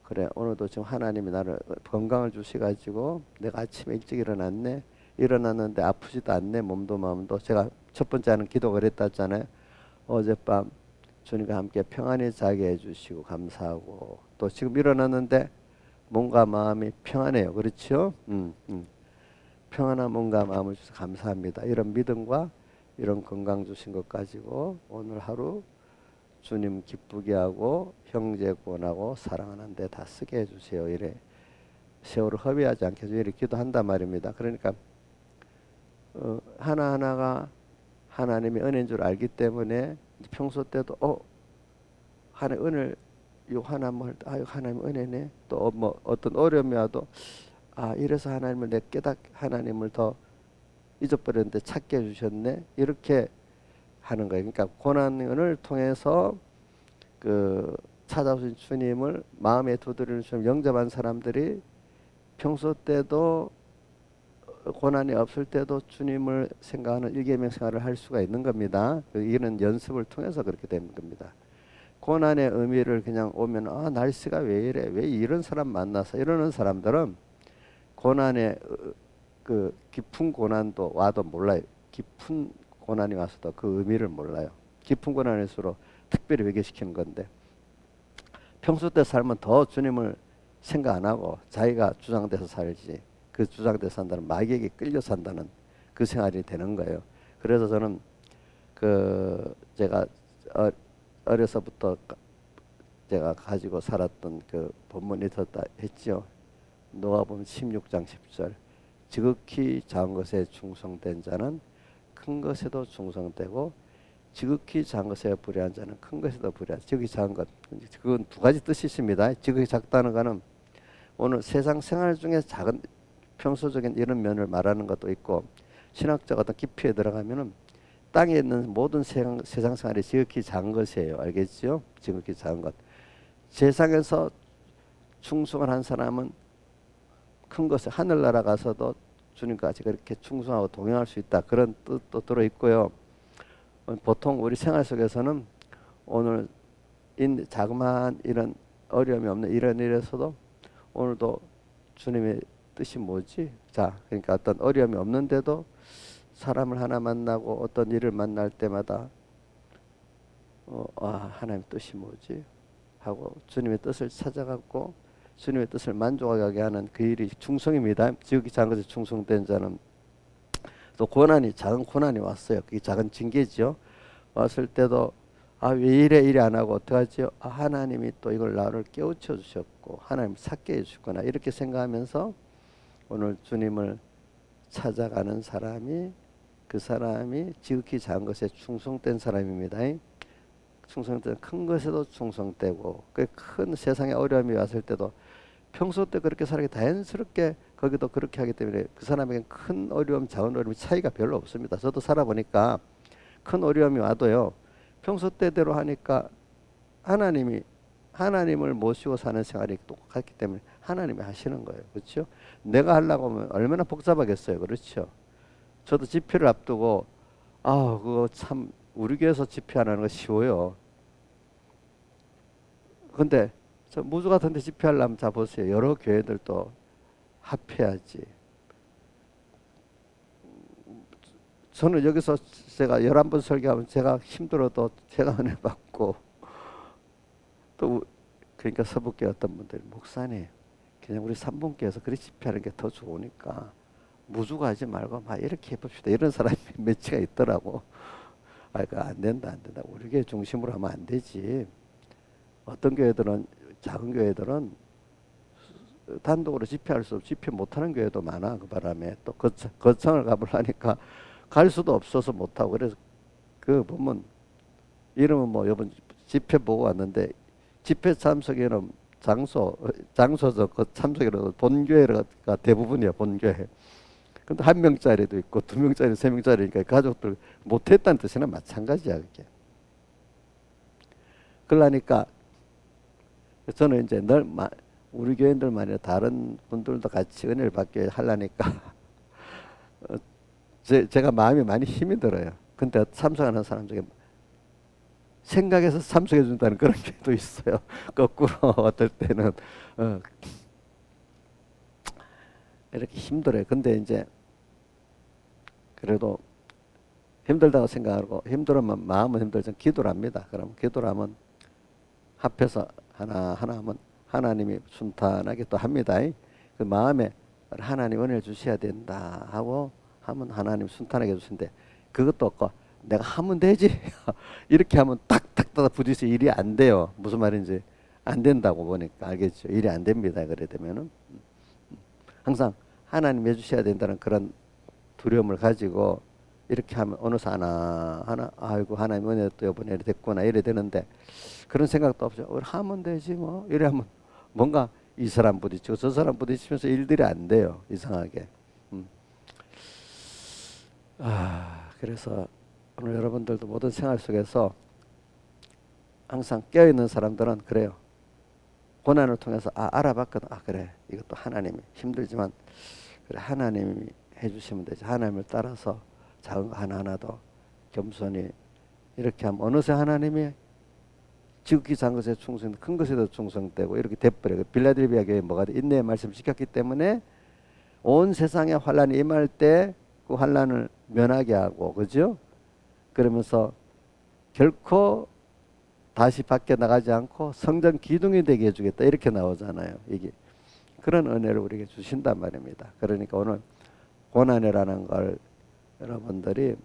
A: 그래 오늘도 지금 하나님이 나를 건강을 주셔가지고 내가 아침에 일찍 일어났네. 일어났는데 아프지도 않네. 몸도 마음도. 제가 첫 번째 하는 기도 그랬다 했잖아요. 어젯밤 주님과 함께 평안히 자게 해주시고 감사하고, 또 지금 일어났는데 몸과 마음이 평안해요. 그렇죠? 평안한 몸과 마음을 주셔서 감사합니다. 이런 믿음과 이런 건강 주신 것 가지고 오늘 하루 주님 기쁘게 하고 형제 구원하고 사랑하는 데 다 쓰게 해주세요. 이래 세월을 허비하지 않게 해주세요. 이렇게 기도한단 말입니다. 그러니까 하나하나가 하나님의 은혜인 줄 알기 때문에 평소 때도 하나님 은혜를 요 하나님 할 때 이거 하나님 은혜네. 또 뭐 어떤 어려움이 와도 이래서 하나님을 내 하나님을 더 잊어버렸는데 찾게 해주셨네. 이렇게 하는 거예요. 그러니까 고난을 통해서 그 찾아오신 주님을 마음에 두드리는 주님 영접한 사람들이 평소 때도 고난이 없을 때도 주님을 생각하는 일계명 생활을 할 수가 있는 겁니다. 이는 연습을 통해서 그렇게 되는 겁니다. 고난의 의미를 그냥 오면 날씨가 왜 이래, 왜 이런 사람 만나서 이러는 사람들은 고난의 그 깊은 고난도 와도 몰라요. 깊은 고난이 와서도 그 의미를 몰라요. 깊은 고난일수록 특별히 회개시키는 건데, 평소 때 살면 더 주님을 생각 안 하고 자기가 주장돼서 살지, 그 주장돼서 산다는 마귀에게 끌려 산다는 그 생활이 되는 거예요. 그래서 저는 제가 어려서부터 제가 가지고 살았던 그 본문이 있었다 했죠. 노아복음 16장 10절. 지극히 작은 것에 충성된 자는 큰 것에도 충성되고 지극히 작은 것에 불의한 자는 큰 것에도 불의한. 지극히 작은 것, 그건 두 가지 뜻이 있습니다. 지극히 작다는 것은 오늘 세상 생활 중에 작은 평소적인 이런 면을 말하는 것도 있고, 신학적 어떤 깊이에 들어가면은 땅에 있는 모든 세상 생활이 지극히 작은 것이에요. 알겠죠? 지극히 작은 것. 세상에서 충성을 한 사람은 큰 것에 하늘나라 가서도 주님까지 그렇게 충성하고 동행할 수 있다. 그런 뜻도 들어있고요. 보통 우리 생활 속에서는 오늘 자그마한 이런 어려움이 없는 이런 일에서도 오늘도 주님의 뜻이 뭐지? 자, 그러니까 어떤 어려움이 없는데도 사람을 하나 만나고 어떤 일을 만날 때마다 하나님 뜻이 뭐지? 하고 주님의 뜻을 찾아갖고 주님의 뜻을 만족하게 하는 그 일이 충성입니다. 지극히 작은 것에 충성된 자는, 또 작은 고난이 왔어요. 그게 작은 징계죠. 왔을 때도 왜 이래 안 하고 어떡하지요? 하나님이 또 이걸 나를 깨우쳐 주셨고 하나님 찾게 해주셨구나, 이렇게 생각하면서 오늘 주님을 찾아가는 사람이, 그 사람이 지극히 작은 것에 충성된 사람입니다. 충성된, 큰 것에도 충성되고, 그 큰 세상에 어려움이 왔을 때도 평소 때 그렇게 살기 자연스럽게 거기도 그렇게 하기 때문에 그 사람에겐 큰 어려움, 작은 어려움 차이가 별로 없습니다. 저도 살아보니까 큰 어려움이 와도요, 평소 때대로 하니까 하나님을 모시고 사는 생활이 똑같기 때문에 하나님이 하시는 거예요. 그렇죠? 내가 하려고 하면 얼마나 복잡하겠어요. 그렇죠? 저도 집회를 앞두고 그거 참 우리 교회에서 집회하는 거 쉬워요. 근데 저 무주 같은 데 집회하려면 자 보세요. 여러 교회들도 합해야지. 저는 여기서 제가 11번 설교하면 제가 힘들어도 제가 은혜 받고, 또 그러니까 서북교회 어떤 분들이 목사님 그냥 우리 삼봉교에서 그리 집회하는 게 더 좋으니까 무주가 하지 말고 막 이렇게 해봅시다, 이런 사람이 몇치가 있더라고. 안 된다. 우리 교회 중심으로 하면 안 되지. 어떤 교회들은, 작은 교회들은 단독으로 집회할 수 없고 집회 못하는 교회도 많아. 그 바람에 또 거창을 가보려니까 갈 수도 없어서 못하고. 그래서 그 보면 이름은 뭐 이번 집회 보고 왔는데, 집회 참석에는 장소죠. 그 참석이라도 본교회가 대부분이야. 본교회. 근데 1명짜리도 있고 2명짜리, 3명짜리니까 가족들 못했다는 뜻이나 마찬가지야. 그게. 그러니까 저는 이제 늘 우리 교인들만 아니라 다른 분들도 같이 은혜를 받게 하려니까 제가 마음이 많이 힘이 들어요. 근데 참석하는 사람 중에 생각해서 참석해 준다는 그런 교회도 있어요. 거꾸로 어떨 때는 이렇게 힘들어요. 근데 이제 그래도 힘들다고 생각하고 힘들으면 마음은 힘들지만 기도를 합니다. 그럼 기도를 하면 합해서 하나 하면 하나님이 순탄하게 또 합니다. 그 마음에 하나님 은혜를 주셔야 된다 하고 하면 하나님 순탄하게 주신대. 그것도 없고 내가 하면 되지 이렇게 하면 딱딱 따라 부딪혀 일이 안 돼요. 무슨 말인지 안 된다고 보니까 알겠죠. 일이 안 됩니다. 그래 되면은 항상 하나님 해주셔야 된다는 그런 두려움을 가지고 이렇게 하면 어느새 하나 아이고 하나님 은혜 또 이번에 됐구나 이래 되는데 그런 생각도 없죠. 하면 되지 뭐 이래 하면 뭔가 이 사람 부딪히고 저 사람 부딪히면서 일들이 안 돼요. 이상하게. 그래서 오늘 여러분들도 모든 생활 속에서 항상 깨어있는 사람들은 그래요. 고난을 통해서 알아봤거든. 그래 이것도 하나님이 힘들지만 그래 하나님이 해주시면 되지. 하나님을 따라서 작은 거 하나하나도 겸손히 이렇게 하면 어느새 하나님이 지극히 작은 것에 충성, 큰 것에도 충성되고 이렇게 돼버려요. 빌라델비아 교회에 뭐가 돼? 인내의 말씀을 지켰기 때문에 온 세상에 환란이 임할 때 그 환란을 면하게 하고 그죠? 그러면서 결코 다시 밖에 나가지 않고 성전 기둥이 되게 해주겠다 이렇게 나오잖아요. 이게 그런 은혜를 우리에게 주신단 말입니다. 그러니까 오늘 고난이라는 걸 여러분들이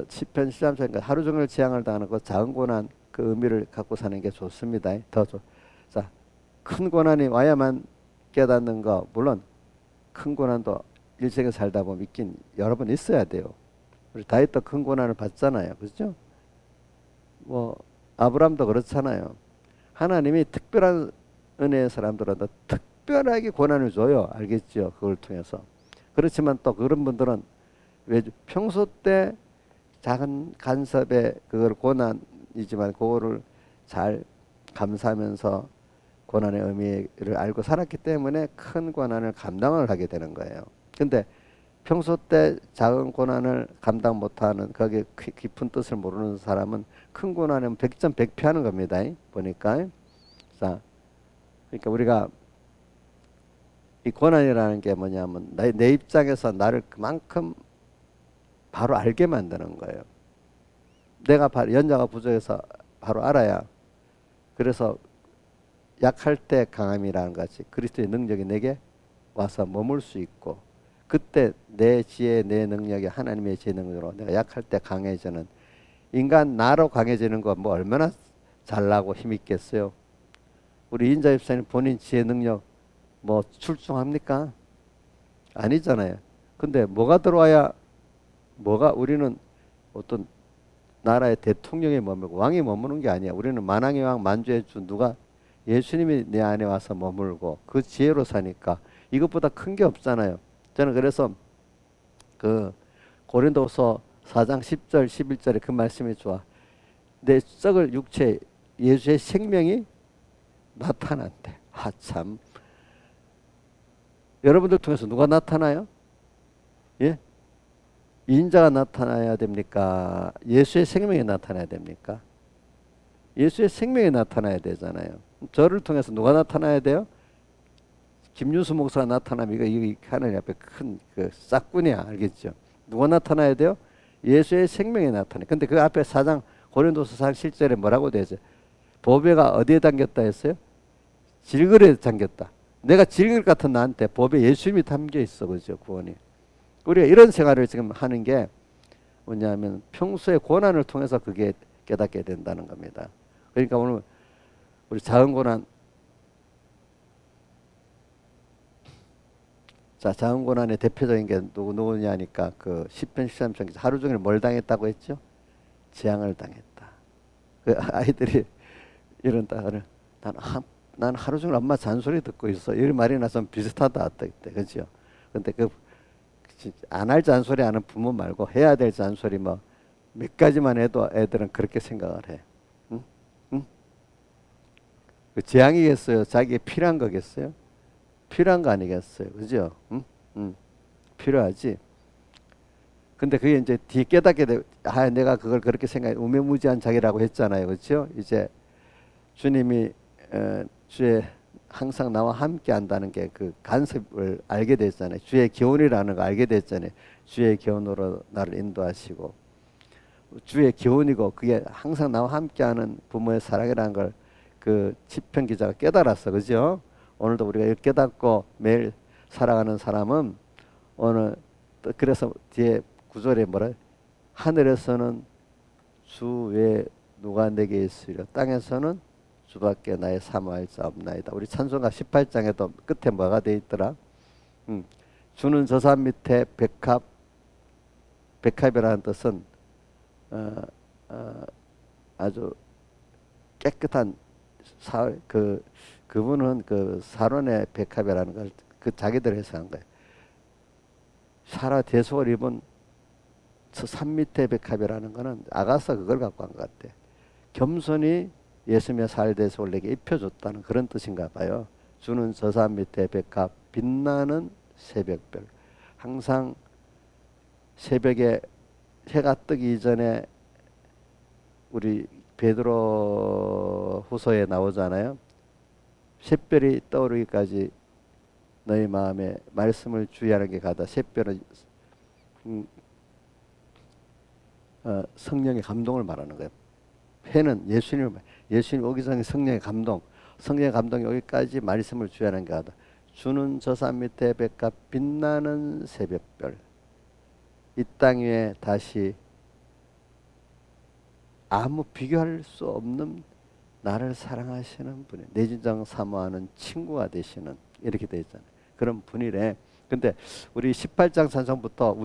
A: 시편 13장에 하루 종일 재앙을 당하는 그 작은 고난 그 의미를 갖고 사는 게 좋습니다. 더 좋. 자, 큰 고난이 와야만 깨닫는 거 물론 큰 고난도 일생에 살다 보면 있긴 여러 번 있어야 돼요. 우리 다윗도 큰 고난을 받잖아요. 그렇죠? 뭐 아브라함도 그렇잖아요. 하나님이 특별한 은혜의 사람들한테 특별하게 고난을 줘요. 알겠죠? 그걸 통해서. 그렇지만 또 그런 분들은 왜 평소 때 작은 간섭에 그걸 고난이지만 그거를 잘 감사하면서 고난의 의미를 알고 살았기 때문에 큰 고난을 감당을 하게 되는 거예요. 근데 평소 때 작은 고난을 감당 못하는 거기에 깊은 뜻을 모르는 사람은 큰 고난은 100점 100패 하는 겁니다. 보니까. 자, 그러니까 우리가 이 고난이라는 게 뭐냐면 내 입장에서 나를 그만큼 바로 알게 만드는 거예요. 내가 연자가 부족해서 바로 알아야 그래서 약할 때 강함이라는 것이 그리스도의 능력이 내게 와서 머물 수 있고 그때 내 지혜 내 능력이 하나님의 지혜 능력으로 내가 약할 때 강해지는 인간 나로 강해지는 거 뭐 얼마나 잘나고 힘있겠어요. 우리 인자 집사님 본인 지혜 능력 뭐 출중합니까? 아니잖아요. 근데 뭐가 들어와야 뭐가 우리는 어떤 나라의 대통령이 머물고 왕이 머무는 게 아니야. 우리는 만왕의 왕 만주의 주 누가 예수님이 내 안에 와서 머물고 그 지혜로 사니까 이것보다 큰 게 없잖아요. 저는 그래서 그 고린도서 4장 10절 11절에 그 말씀이 좋아. 내 썩을 육체 예수의 생명이 나타난대. 참. 여러분들 통해서 누가 나타나요? 예? 인자가 나타나야 됩니까? 예수의 생명이 나타나야 됩니까? 예수의 생명이 나타나야 되잖아요. 저를 통해서 누가 나타나야 돼요? 김윤수 목사가 나타나면 이거 하나님 앞에 큰 그 싹군이야. 알겠죠? 누가 나타나야 돼요? 예수의 생명이 나타나. 근데 그 앞에 4장 고린도서 4장 7절에 뭐라고 되죠? 보배가 어디에 담겼다 했어요? 질그릇에 담겼다. 내가 질그릇 같은 나한테 보배 예수님이 담겨 있어. 그죠? 구원이. 우리가 이런 생활을 지금 하는 게 뭐냐면 평소에 고난을 통해서 그게 깨닫게 된다는 겁니다. 그러니까 오늘 우리 작은 고난 자, 작은 고난의 대표적인 게 누구냐니까 그 시편 13장 하루 종일 뭘 당했다고 했죠? 재앙을 당했다. 그 아이들이 이런다. 난 하루 종일 엄마 잔소리 듣고 있어. 이 말이나 좀 비슷하다. 그때 그죠? 근데 그 안 할 잔소리 하는 부모 말고 해야 될 잔소리 뭐 몇 가지만 해도 애들은 그렇게 생각을 해. 응? 응? 그 재앙이겠어요? 자기에 필요한 거겠어요? 필요한 거 아니겠어요? 그죠? 응? 응. 필요하지. 근데 그게 이제 뒤에 깨닫게 돼. 아, 내가 그걸 그렇게 생각해. 우매무지한 자기라고 했잖아요. 그렇죠? 이제 주님이 주의 항상 나와 함께 한다는 게 그 간섭을 알게 됐잖아요. 주의 기운이라는 거 알게 됐잖아요. 주의 기운으로 나를 인도하시고 주의 기운이고 그게 항상 나와 함께하는 부모의 사랑이라는 걸 그 시편 기자가 깨달았어. 그죠? 오늘도 우리가 깨닫고 매일 살아가는 사람은 오늘 그래서 뒤에 구절에 뭐라 하늘에서는 주 외에 누가 내게 있으리라 땅에서는 주밖에 나의 사모할 자 없나이다. 우리 찬송가 18장에도 끝에 뭐가 돼 있더라? 주는 저 산 밑에 백합이라는 뜻은 아주 깨끗한 그분은 그 사론의 백합이라는 걸 그 자기들 해석한 거예요. 사라 대속을 입은 저 산 밑에 백합이라는 거는 아가서 그걸 갖고 한 것 같아. 겸손히 예수님의 살 대속을 내게 입혀줬다는 그런 뜻인가 봐요. 주는 저 산 밑에 백합 빛나는 새벽별. 항상 새벽에 해가 뜨기 전에 우리 베드로 후서에 나오잖아요. 샛별이 떠오르기까지 너희 마음에 말씀을 주의하는 게 가다. 샛별은 성령의 감동을 말하는 거예요. 해는 예수님 오기 전에 성령의 감동이 오기까지 말씀을 주의하는 게 가다. 주는 저 산 밑에 백합 빛나는 새벽별. 이 땅 위에 다시 아무 비교할 수 없는 나를 사랑하시는 분이 내 진정 사모하는 친구가 되시는 이렇게 되어 있잖아요. 그런 분이래. 근데 우리 18장 찬송부터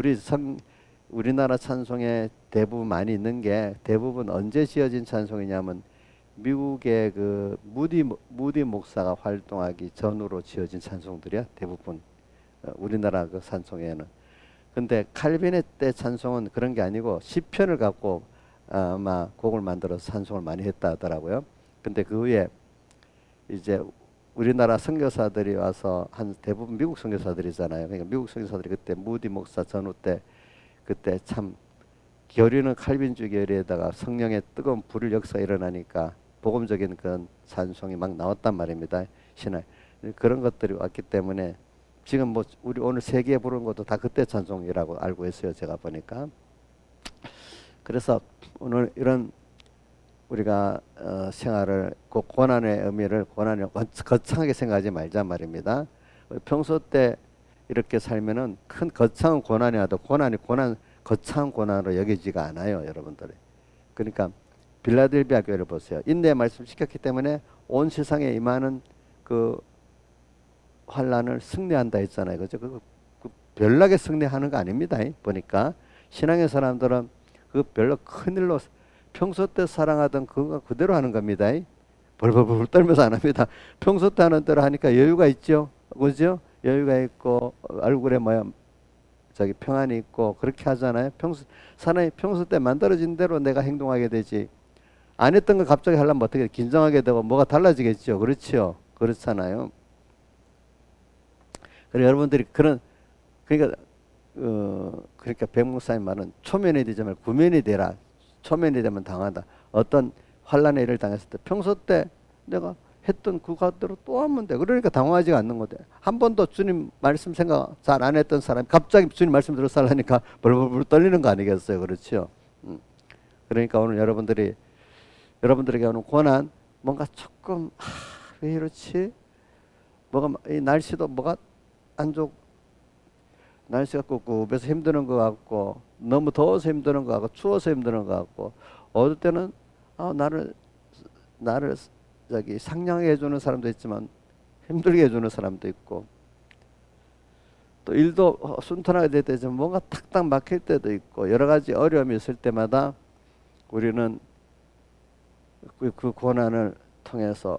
A: 우리나라 찬송에 대부분 많이 있는 게 대부분 언제 지어진 찬송이냐면 미국의 그 무디 목사가 활동하기 전후로 지어진 찬송들이야. 대부분 우리나라 그 찬송에는. 근데 칼빈의 때 찬송은 그런 게 아니고 시편을 갖고 아마 곡을 만들어서 찬송을 많이 했다 하더라고요. 근데 그 후에 이제 우리나라 선교사들이 와서 한 대부분 미국 선교사들이잖아요. 그러니까 미국 선교사들이 그때 무디 목사 전후 때 그때 참 교리는 칼빈주 교리에다가 성령의 뜨거운 불 역사가 일어나니까 복음적인 그런 찬송이 막 나왔단 말입니다. 신화 그런 것들이 왔기 때문에 지금 뭐 우리 오늘 세계에 부르는 것도 다 그때 찬송이라고 알고 있어요. 제가 보니까. 그래서 오늘 이런 우리가 생활을 고난의 의미를 고난을 거창하게 생각하지 말자 말입니다. 평소 때 이렇게 살면은 큰 거창한 고난이 와도 거창한 고난으로 여기지가 않아요, 여러분들. 그러니까 빌라델비아 교회를 보세요. 인내의 말씀 시켰기 때문에 온 세상에 임하는 그 환란을 승리한다 했잖아요. 그죠? 그 별나게 승리하는 거 아닙니다. 보니까 신앙의 사람들은 그 별로 큰일로 평소 때 사랑하던 그거 그대로 하는 겁니다. 벌벌벌 떨면서 안 합니다. 평소 때 하는 대로 하니까 여유가 있죠. 그죠? 여유가 있고 얼굴에 저기 평안이 있고 그렇게 하잖아요. 사람이 평소 때 만들어진 대로 내가 행동하게 되지. 안 했던 거 갑자기 하려면 어떻게 긴장하게 되고 뭐가 달라지겠죠. 그렇죠. 그렇잖아요. 그래서 여러분들이 그러니까 백목사님 말은 초면이 되지 말고 구면이 되라. 초면이 되면 당하다. 어떤 환란의 일을 당했을 때 평소 때 내가 했던 그것대로 또 하면 돼. 그러니까 당황하지가 않는 거대. 한 번도 주님 말씀 생각 잘 안 했던 사람이 갑자기 주님 말씀 들어서 하려니까 벌벌벌 떨리는 거 아니겠어요. 그렇죠. 그러니까 오늘 여러분들에게 오는 고난 뭔가 조금 왜 이렇지? 이 날씨도 뭐가 안 좋고 날씨가 꿉꿉해서 힘드는 것 같고 너무 더워서 힘드는 것 같고 추워서 힘드는 것 같고 어떨 때는 나를 저기 상냥하게 해주는 사람도 있지만 힘들게 해주는 사람도 있고 또 일도 순탄하게 될 때 좀 뭔가 탁탁 막힐 때도 있고 여러 가지 어려움이 있을 때마다 우리는 그 고난을 통해서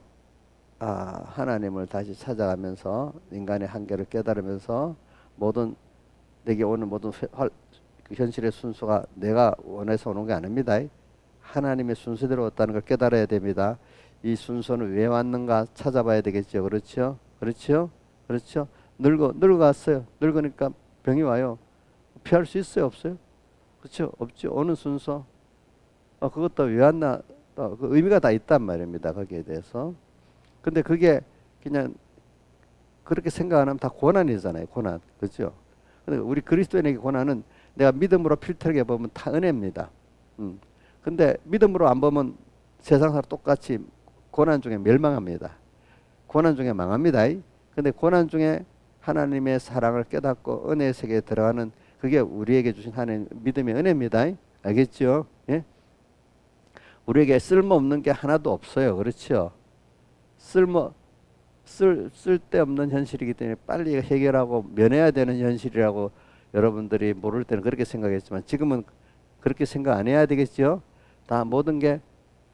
A: 하나님을 다시 찾아가면서 인간의 한계를 깨달으면서 내게 오는 모든 그 현실의 순서가 내가 원해서 오는 게 아닙니다. 하나님의 순서대로 왔다는 걸 깨달아야 됩니다. 이 순서는 왜 왔는가 찾아봐야 되겠죠. 그렇죠? 그렇죠? 그렇죠? 늙어갔어요. 늙으니까 병이 와요. 피할 수 있어요? 없어요? 그렇죠? 없죠. 오는 순서. 그것도 왜 왔나? 그 의미가 다 있단 말입니다. 거기에 대해서. 근데 그게 그냥 그렇게 생각 안 하면 다 고난이잖아요. 고난. 그렇죠? 근데 우리 그리스도인에게 고난은 내가 믿음으로 필터하게 보면 다 은혜입니다. 근데 믿음으로 안 보면 세상 사람 똑같이 고난 중에 멸망합니다. 고난 중에 망합니다. 근데 고난 중에 하나님의 사랑을 깨닫고 은혜의 세계에 들어가는 그게 우리에게 주신 하나님 믿음의 은혜입니다. 알겠죠? 예? 우리에게 쓸모없는 게 하나도 없어요. 그렇죠? 쓸데없는 현실이기 때문에 빨리 해결하고 면해야 되는 현실이라고 여러분들이 모를 때는 그렇게 생각했지만 지금은 그렇게 생각 안 해야 되겠죠? 다 모든 게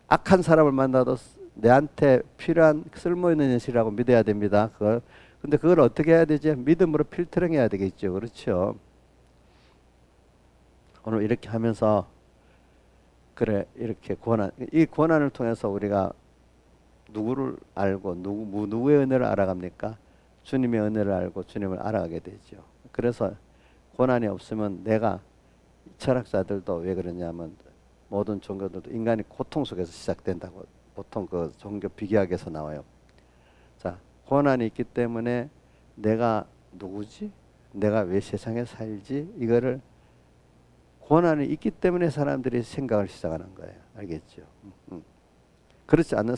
A: 악한 사람을 만나도 내한테 필요한 쓸모있는 현실이라고 믿어야 됩니다. 근데 그걸 어떻게 해야 되지? 믿음으로 필터링 해야 되겠죠. 그렇죠? 오늘 이렇게 하면서 그래 이렇게 이 고난을 통해서 우리가 누구를 알고 누구의 은혜를 알아갑니까? 주님의 은혜를 알고 주님을 알아가게 되죠. 그래서 고난이 없으면 내가 철학자들도 왜 그러냐면 모든 종교들도 인간이 고통 속에서 시작된다고 보통 그 종교 비교학에서 나와요. 자, 고난이 있기 때문에 내가 누구지? 내가 왜 세상에 살지? 이거를 고난이 있기 때문에 사람들이 생각을 시작하는 거예요. 알겠죠? 그렇지 않은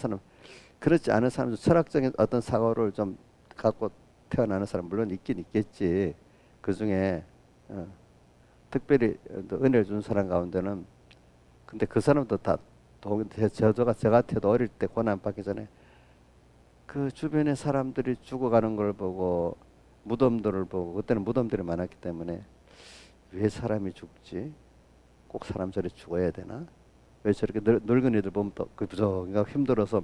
A: 사람, 철학적인 어떤 사고를 좀 갖고 태어나는 사람 물론 있긴 있겠지. 그 중에 특별히 은혜를 준 사람 가운데는 근데 그 사람도 다 저 같아도 어릴 때 고난 받기 전에 그 주변의 사람들이 죽어가는 걸 보고 무덤들을 보고 그때는 무덤들이 많았기 때문에 왜 사람이 죽지? 꼭 사람 저리 죽어야 되나? 왜 저렇게 늙은이들 보면 또 그저 힘들어서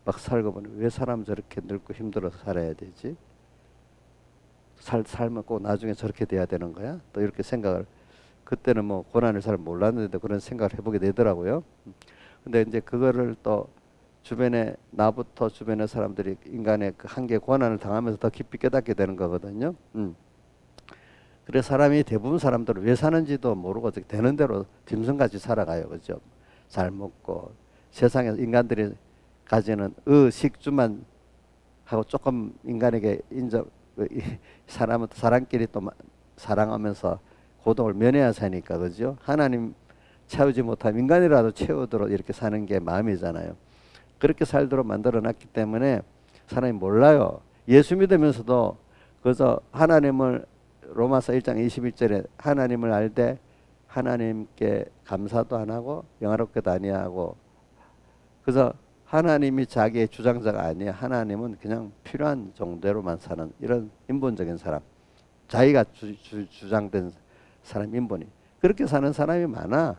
A: 막 살고 보니 왜 사람 저렇게 늙고 힘들어서 살아야 되지? 살면 꼭 나중에 저렇게 돼야 되는 거야? 또 이렇게 생각을 그때는 뭐 고난을 잘 몰랐는데 그런 생각을 해보게 되더라고요. 근데 이제 그거를 또 주변에 나부터 주변의 사람들이 인간의 그 한계 고난을 당하면서 더 깊이 깨닫게 되는 거거든요. 그래서 사람이 대부분 사람들은 왜 사는지도 모르고 되는 대로 짐승같이 살아가요. 그죠? 잘 먹고 세상에서 인간들이 가지는 식주만 하고 조금 인간에게 사람은 사람끼리 또 사랑하면서 고독을 면해야 사니까 그죠? 하나님 채우지 못하면 인간이라도 채우도록 이렇게 사는 게 마음이잖아요. 그렇게 살도록 만들어놨기 때문에 사람이 몰라요. 예수 믿으면서도 그저 하나님을 로마서 1장 21절에 하나님을 알되 하나님께 감사도 안 하고 영화롭게도 아니하고 그래서 하나님이 자기의 주장자가 아니야. 하나님은 그냥 필요한 정도로만 사는 이런 인본적인 사람. 자기가 주장된 사람 인본이. 그렇게 사는 사람이 많아.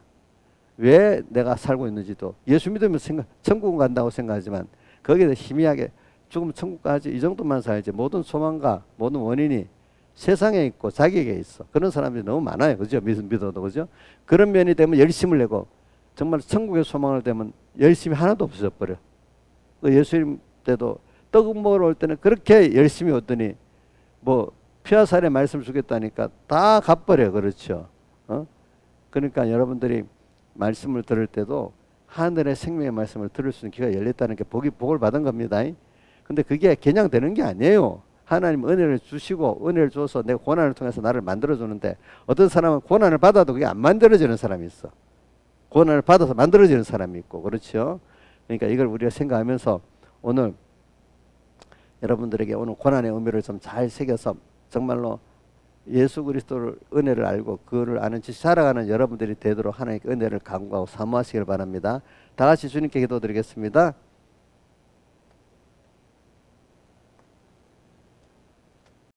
A: 왜 내가 살고 있는지도 예수 믿으면 천국 간다고 생각하지만 거기에 희미하게 죽으면 천국 가지 이 정도만 살지 모든 소망과 모든 원인이 세상에 있고 자기에게 있어. 그런 사람들이 너무 많아요. 그죠? 믿어도 그죠? 그런 면이 되면 열심을 내고 정말 천국의 소망을 되면 열심히 하나도 없어져 버려. 예수님 때도 떡 먹으러 올 때는 그렇게 열심히 오더니 뭐 피와 살의 말씀을 주겠다니까 다 갚버려. 그렇죠? 그러니까 여러분들이 말씀을 들을 때도 하늘의 생명의 말씀을 들을 수 있는 귀가 열렸다는 게 복을 받은 겁니다. 근데 그게 그냥 되는 게 아니에요. 하나님 은혜를 주시고 은혜를 줘서 내가 고난을 통해서 나를 만들어주는데 어떤 사람은 고난을 받아도 그게 안 만들어지는 사람이 있어. 고난을 받아서 만들어지는 사람이 있고 그렇죠. 그러니까 이걸 우리가 생각하면서 오늘 여러분들에게 오늘 고난의 의미를 좀 잘 새겨서 정말로 예수 그리스도를 은혜를 알고 그를 아는 지 살아가는 여러분들이 되도록 하나님께 은혜를 간구하고 사모하시길 바랍니다. 다 같이 주님께 기도드리겠습니다.